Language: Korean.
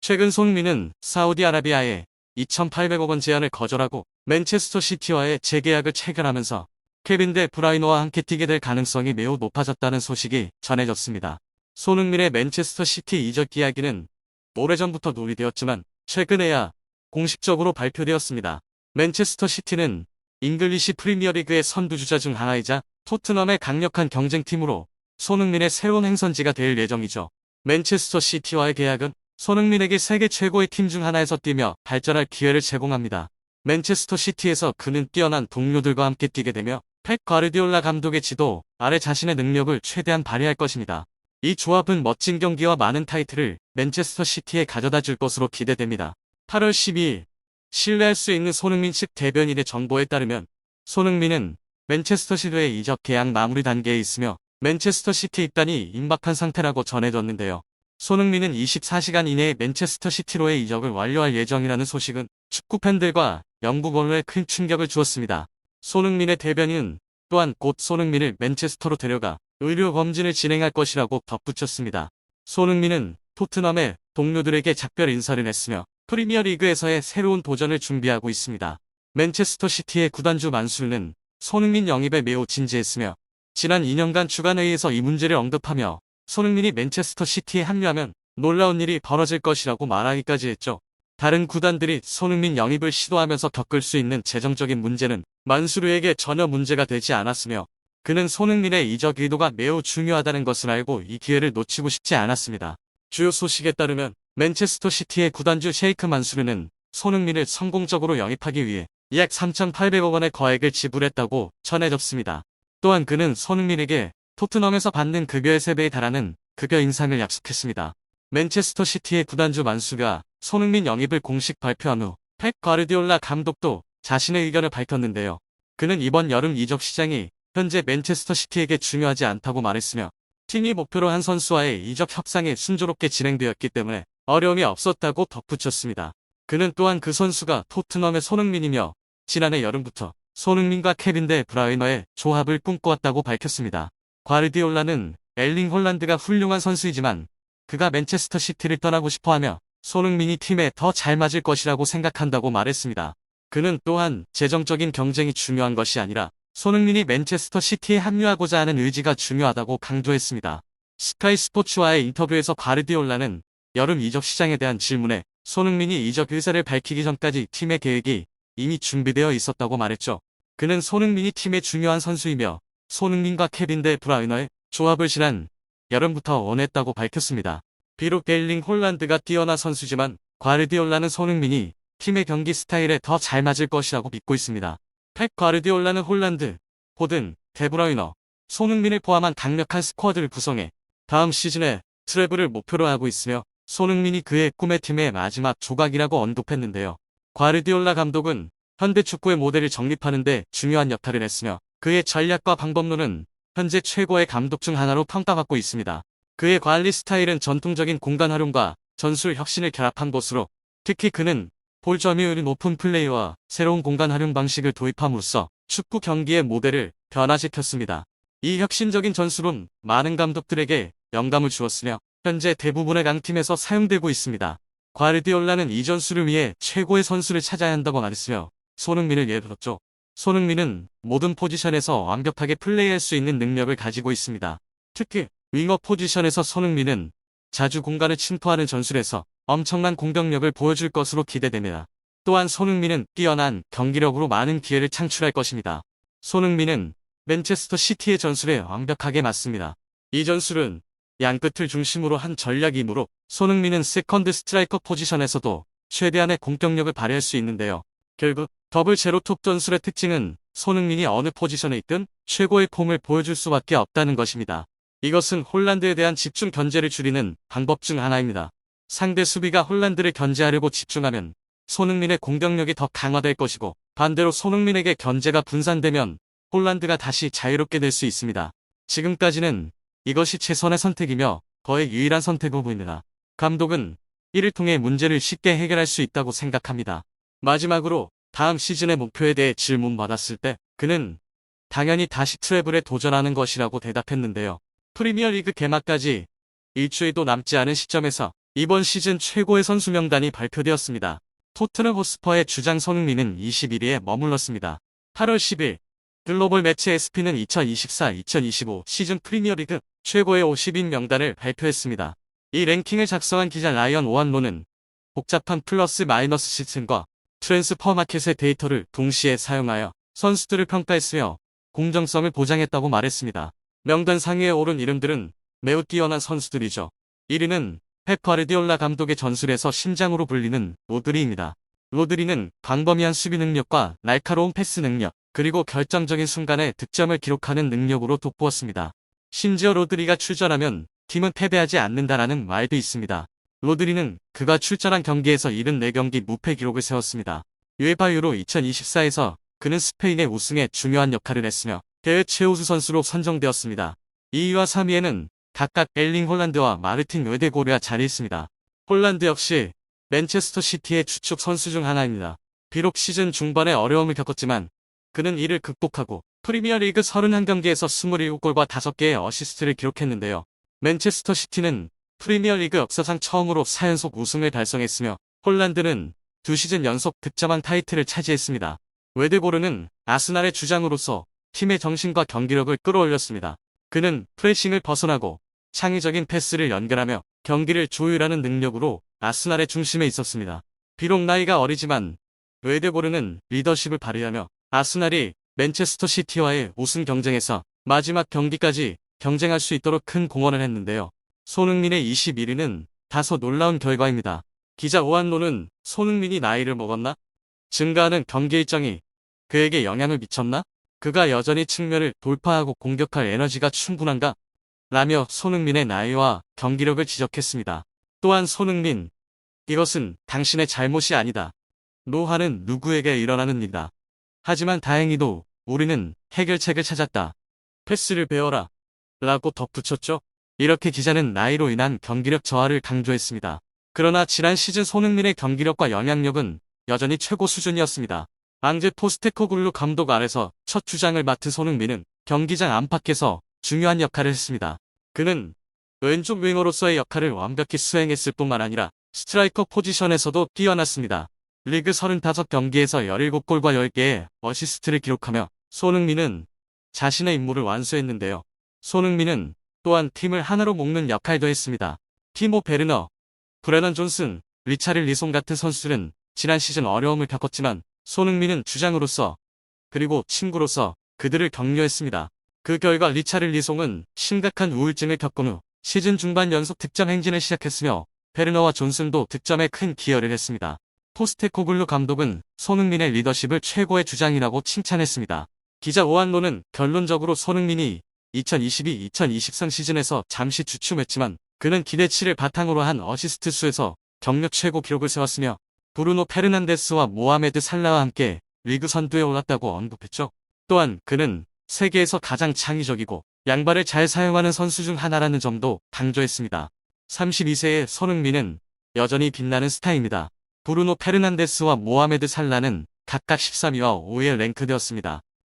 최근 손흥민은 사우디아라비아에 2,800억 원 제안을 거절하고 맨체스터 시티와의 재계약을 체결하면서 케빈 데 브라이너와 함께 뛰게 될 가능성이 매우 높아졌다는 소식이 전해졌습니다. 손흥민의 맨체스터 시티 이적 이야기는 오래전부터 논의되었지만 최근에야 공식적으로 발표되었습니다. 맨체스터 시티는 잉글리시 프리미어리그의 선두주자 중 하나이자 토트넘의 강력한 경쟁팀으로 손흥민의 새로운 행선지가 될 예정이죠. 맨체스터 시티와의 계약은 손흥민에게 세계 최고의 팀 중 하나에서 뛰며 발전할 기회를 제공합니다. 맨체스터 시티에서 그는 뛰어난 동료들과 함께 뛰게 되며 펩 과르디올라 감독의 지도 아래 자신의 능력을 최대한 발휘할 것입니다. 이 조합은 멋진 경기와 많은 타이틀을 맨체스터 시티에 가져다 줄 것으로 기대됩니다. 8월 12일 신뢰할 수 있는 손흥민 측 대변인의 정보에 따르면 손흥민은 맨체스터 시티의 이적 계약 마무리 단계에 있으며 맨체스터 시티 입단이 임박한 상태라고 전해졌는데요. 손흥민은 24시간 이내에 맨체스터 시티로의 이적을 완료할 예정이라는 소식은 축구 팬들과 영국 언론에 큰 충격을 주었습니다. 손흥민의 대변인은 또한 곧 손흥민을 맨체스터로 데려가 의료 검진을 진행할 것이라고 덧붙였습니다. 손흥민은 토트넘의 동료들에게 작별 인사를 했으며 프리미어리그에서의 새로운 도전을 준비하고 있습니다. 맨체스터 시티의 구단주 만술은 손흥민 영입에 매우 진지했으며 지난 2년간 주간회의에서 이 문제를 언급하며 손흥민이 맨체스터 시티에 합류하면 놀라운 일이 벌어질 것이라고 말하기까지 했죠. 다른 구단들이 손흥민 영입을 시도하면서 겪을 수 있는 재정적인 문제는 만수르에게 전혀 문제가 되지 않았으며 그는 손흥민의 이적 의도가 매우 중요하다는 것을 알고 이 기회를 놓치고 싶지 않았습니다. 주요 소식에 따르면 맨체스터 시티의 구단주 셰이크 만수르는 손흥민을 성공적으로 영입하기 위해 약 3,800억 원의 거액을 지불했다고 전해졌습니다. 또한 그는 손흥민에게 토트넘에서 받는 급여의 3배에 달하는 급여 인상을 약속했습니다. 맨체스터 시티의 구단주 만수가 손흥민 영입을 공식 발표한 후 펩 과르디올라 감독도 자신의 의견을 밝혔는데요. 그는 이번 여름 이적 시장이 현재 맨체스터 시티에게 중요하지 않다고 말했으며 팀이 목표로 한 선수와의 이적 협상이 순조롭게 진행되었기 때문에 어려움이 없었다고 덧붙였습니다. 그는 또한 그 선수가 토트넘의 손흥민이며 지난해 여름부터 손흥민과 케빈 데 브라이너의 조합을 꿈꿔왔다고 밝혔습니다. 과르디올라는 엘링 홀란드가 훌륭한 선수이지만 그가 맨체스터 시티를 떠나고 싶어하며 손흥민이 팀에 더 잘 맞을 것이라고 생각한다고 말했습니다. 그는 또한 재정적인 경쟁이 중요한 것이 아니라 손흥민이 맨체스터 시티에 합류하고자 하는 의지가 중요하다고 강조했습니다. 스카이 스포츠와의 인터뷰에서 과르디올라는 여름 이적 시장에 대한 질문에 손흥민이 이적 의사를 밝히기 전까지 팀의 계획이 이미 준비되어 있었다고 말했죠. 그는 손흥민이 팀의 중요한 선수이며 손흥민과 케빈 데 브라이너의 조합을 지난 여름부터 원했다고 밝혔습니다. 비록 엘링 홀란드가 뛰어난 선수지만 과르디올라는 손흥민이 팀의 경기 스타일에 더 잘 맞을 것이라고 믿고 있습니다. 펩 과르디올라는 홀란드, 포든, 데브라이너, 손흥민을 포함한 강력한 스쿼드를 구성해 다음 시즌에 트래블을 목표로 하고 있으며 손흥민이 그의 꿈의 팀의 마지막 조각이라고 언급했는데요. 과르디올라 감독은 현대 축구의 모델을 정립하는 데 중요한 역할을 했으며 그의 전략과 방법론은 현재 최고의 감독 중 하나로 평가받고 있습니다. 그의 관리 스타일은 전통적인 공간 활용과 전술 혁신을 결합한 것으로 특히 그는 볼 점유율이 높은 플레이와 새로운 공간 활용 방식을 도입함으로써 축구 경기의 모델을 변화시켰습니다. 이 혁신적인 전술은 많은 감독들에게 영감을 주었으며 현재 대부분의 강팀에서 사용되고 있습니다. 과르디올라는 이 전술을 위해 최고의 선수를 찾아야 한다고 말했으며 손흥민을 예로 들었죠. 손흥민은 모든 포지션에서 완벽하게 플레이할 수 있는 능력을 가지고 있습니다. 특히 윙어 포지션에서 손흥민은 자주 공간을 침투하는 전술에서 엄청난 공격력을 보여줄 것으로 기대됩니다. 또한 손흥민은 뛰어난 경기력으로 많은 기회를 창출할 것입니다. 손흥민은 맨체스터 시티의 전술에 완벽하게 맞습니다. 이 전술은 양끝을 중심으로 한 전략이므로 손흥민은 세컨드 스트라이커 포지션에서도 최대한의 공격력을 발휘할 수 있는데요. 결국 더블 제로톱 전술의 특징은 손흥민이 어느 포지션에 있든 최고의 폼을 보여줄 수밖에 없다는 것입니다. 이것은 홀란드에 대한 집중 견제를 줄이는 방법 중 하나입니다. 상대 수비가 홀란드를 견제하려고 집중하면 손흥민의 공격력이 더 강화될 것이고 반대로 손흥민에게 견제가 분산되면 홀란드가 다시 자유롭게 될 수 있습니다. 지금까지는 이것이 최선의 선택이며 거의 유일한 선택법입니다. 감독은 이를 통해 문제를 쉽게 해결할 수 있다고 생각합니다. 마지막으로 다음 시즌의 목표에 대해 질문받았을 때 그는 당연히 다시 트래블에 도전하는 것이라고 대답했는데요. 프리미어리그 개막까지 일주일도 남지 않은 시점에서 이번 시즌 최고의 선수 명단이 발표되었습니다. 토트넘 호스퍼의 주장 손흥민은 21위에 머물렀습니다. 8월 10일 글로벌 매치 SP는 2024-2025 시즌 프리미어리그 최고의 50인 명단을 발표했습니다. 이 랭킹을 작성한 기자 라이언 오한로는 복잡한 플러스 마이너스 시스템과 트랜스퍼 마켓의 데이터를 동시에 사용하여 선수들을 평가했으며 공정성을 보장했다고 말했습니다. 명단 상위에 오른 이름들은 매우 뛰어난 선수들이죠. 1위는 펩 과르디올라 감독의 전술에서 심장으로 불리는 로드리입니다. 로드리는 광범위한 수비 능력과 날카로운 패스 능력, 그리고 결정적인 순간에 득점을 기록하는 능력으로 돋보았습니다. 심지어 로드리가 출전하면 팀은 패배하지 않는다라는 말도 있습니다. 로드리는 그가 출전한 경기에서 74경기 무패 기록을 세웠습니다. UEFA 유로 2024에서 그는 스페인의 우승에 중요한 역할을 했으며 대회 최우수 선수로 선정되었습니다. 2위와 3위에는 각각 엘링 홀란드와 마르틴 ö데고르가 자리했습니다. 홀란드 역시 맨체스터 시티의 주축 선수 중 하나입니다. 비록 시즌 중반에 어려움을 겪었지만 그는 이를 극복하고 프리미어리그 31경기에서 27골과 5개의 어시스트를 기록했는데요. 맨체스터 시티는 프리미어리그 역사상 처음으로 4연속 우승을 달성했으며 홀란드는 2시즌 연속 득점왕 타이틀을 차지했습니다. ö데고르는 아스날의 주장으로서 팀의 정신과 경기력을 끌어올렸습니다. 그는 프레싱을 벗어나고 창의적인 패스를 연결하며 경기를 조율하는 능력으로 아스날의 중심에 있었습니다. 비록 나이가 어리지만 ö데고르는 리더십을 발휘하며 아스날이 맨체스터 시티와의 우승 경쟁에서 마지막 경기까지 경쟁할 수 있도록 큰 공헌을 했는데요. 손흥민의 21위는 다소 놀라운 결과입니다. 기자 오한로는 손흥민이 나이를 먹었나? 증가하는 경기 일정이 그에게 영향을 미쳤나? 그가 여전히 측면을 돌파하고 공격할 에너지가 충분한가? 라며 손흥민의 나이와 경기력을 지적했습니다. 또한 손흥민, 이것은 당신의 잘못이 아니다. 노화는 누구에게 일어나는 일이다. 하지만 다행히도 우리는 해결책을 찾았다. 패스를 배워라. 라고 덧붙였죠. 이렇게 기자는 나이로 인한 경기력 저하를 강조했습니다. 그러나 지난 시즌 손흥민의 경기력과 영향력은 여전히 최고 수준이었습니다. 앙제 포스테코글루 감독 아래서 첫 주장을 맡은 손흥민은 경기장 안팎에서 중요한 역할을 했습니다. 그는 왼쪽 윙어로서의 역할을 완벽히 수행했을 뿐만 아니라 스트라이커 포지션에서도 뛰어났습니다. 리그 35경기에서 17골과 10개의 어시스트를 기록하며 손흥민은 자신의 임무를 완수했는데요. 손흥민은 또한 팀을 하나로 묶는 역할도 했습니다. 티모 베르너, 브레넌 존슨, 리차를리송 같은 선수들은 지난 시즌 어려움을 겪었지만 손흥민은 주장으로서 그리고 친구로서 그들을 격려했습니다. 그 결과 리차를리송은 심각한 우울증을 겪은 후 시즌 중반 연속 득점 행진을 시작했으며 베르너와 존슨도 득점에 큰 기여를 했습니다. 포스테코글루 감독은 손흥민의 리더십을 최고의 주장이라고 칭찬했습니다. 기자 오한로는 결론적으로 손흥민이 2022-2023 시즌에서 잠시 주춤했지만 그는 기대치를 바탕으로 한 어시스트 수에서 경력 최고 기록을 세웠으며 브루노 페르난데스와 모하메드 살라와 함께 리그 선두에 올랐다고 언급했죠. 또한 그는 세계에서 가장 창의적이고 양발을 잘 사용하는 선수 중 하나라는 점도 강조했습니다. 32세의 손흥민은 여전히 빛나는 스타입니다. 브루노 페르난데스와 모하메드 살라는 각각 13위와 5위에 랭크되었습니다.